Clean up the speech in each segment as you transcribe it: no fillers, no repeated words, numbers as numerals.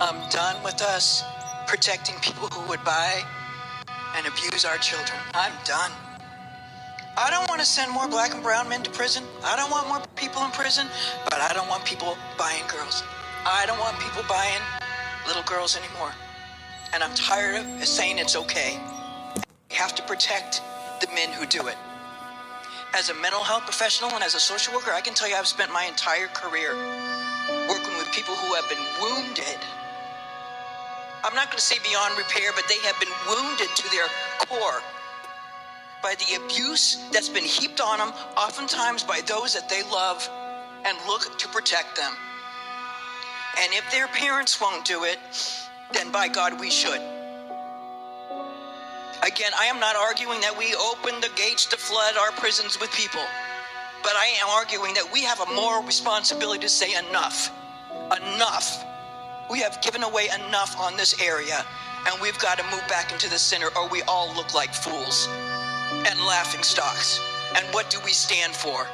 I'm done with us protecting people who would buy and abuse our children. I'm done. I don't want to send more black and brown men to prison. I don't want more people in prison, but I don't want people buying girls. I don't want people buying little girls anymore. And I'm tired of saying it's okay. We have to protect the men who do it. As a mental health professional and as a social worker, I can tell you I've spent my entire career working with people who have been wounded. I'm not going to say beyond repair, but they have been wounded to their core by the abuse that's been heaped on them, oftentimes by those that they love and look to protect them. And if their parents won't do it, then by God, we should. Again, I am not arguing that we open the gates to flood our prisons with people, but I am arguing that we have a moral responsibility to say enough. Enough. We have given away enough on this area, and we've got to move back into the center, or we all look like fools and laughing stocks. And what do we stand for?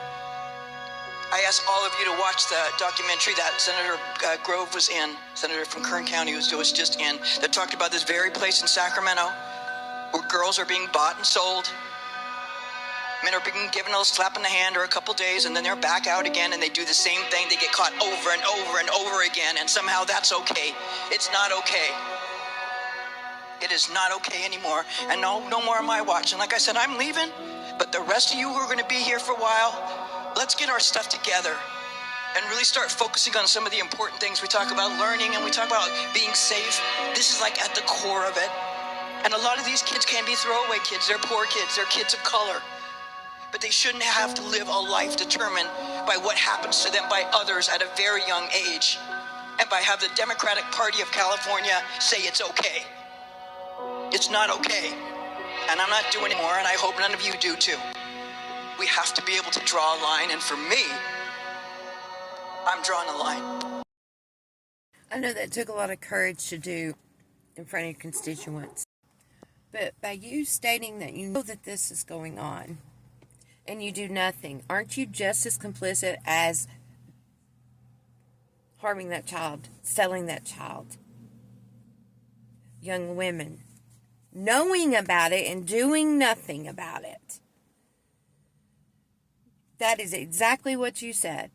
I ask all of you to watch the documentary that Senator Grove was in, Senator from Kern County was just in, that talked about this very place in Sacramento where girls are being bought and sold. Men are being given a slap in the hand or a couple days, and then they're back out again, and they do the same thing. They get caught over and over and over again, and somehow that's okay. It's not okay. It is not okay anymore. And no more am I watching. Like I said, I'm leaving, but the rest of you who are going to be here for a while, let's get our stuff together and really start focusing on some of the important things. We talk about learning and we talk about being safe. This is like at the core of it. And a lot of these kids can be throwaway kids. They're poor kids. They're kids of color. But they shouldn't have to live a life determined by what happens to them by others at a very young age, and by have the Democratic Party of California say it's okay. It's not okay. And I'm not doing anymore, and I hope none of you do too. We have to be able to draw a line, and for me, I'm drawing a line. I know that took a lot of courage to do in front of your constituents. But by you stating that you know that this is going on, and you do nothing, aren't you just as complicit as harming that child, selling that child? Young women, knowing about it and doing nothing about it. That is exactly what you said.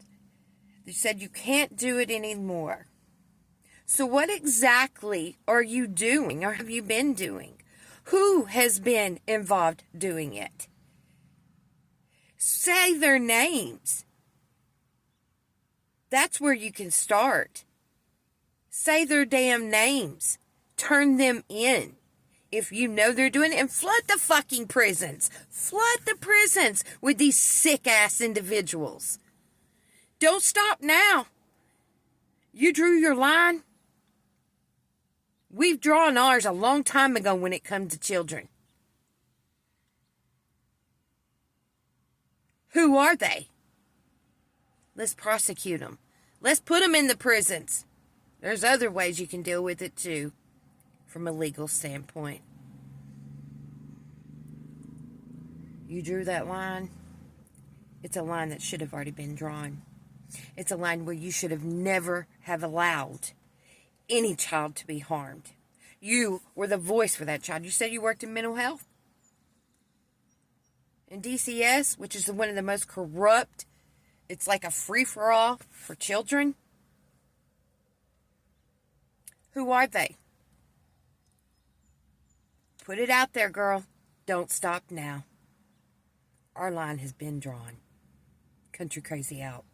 You said you can't do it anymore. So what exactly are you doing, or have you been doing? Who has been involved doing it? Say their names. That's where you can start. Say their damn names. Turn them in. If you know they're doing it, and flood the fucking prisons. Flood the prisons with these sick-ass individuals. Don't stop now. You drew your line. We've drawn ours a long time ago when it comes to children. Who are they? Let's prosecute them. Let's put them in the prisons. There's other ways you can deal with it too, from a legal standpoint. You drew that line. It's a line that should have already been drawn. It's a line where you should have never have allowed any child to be harmed. You were the voice for that child. You said you worked in mental health. In DCS, which is one of the most corrupt, it's like a free-for-all for children. Who are they? Put it out there, girl. Don't stop now. Our line has been drawn. Country Crazy out.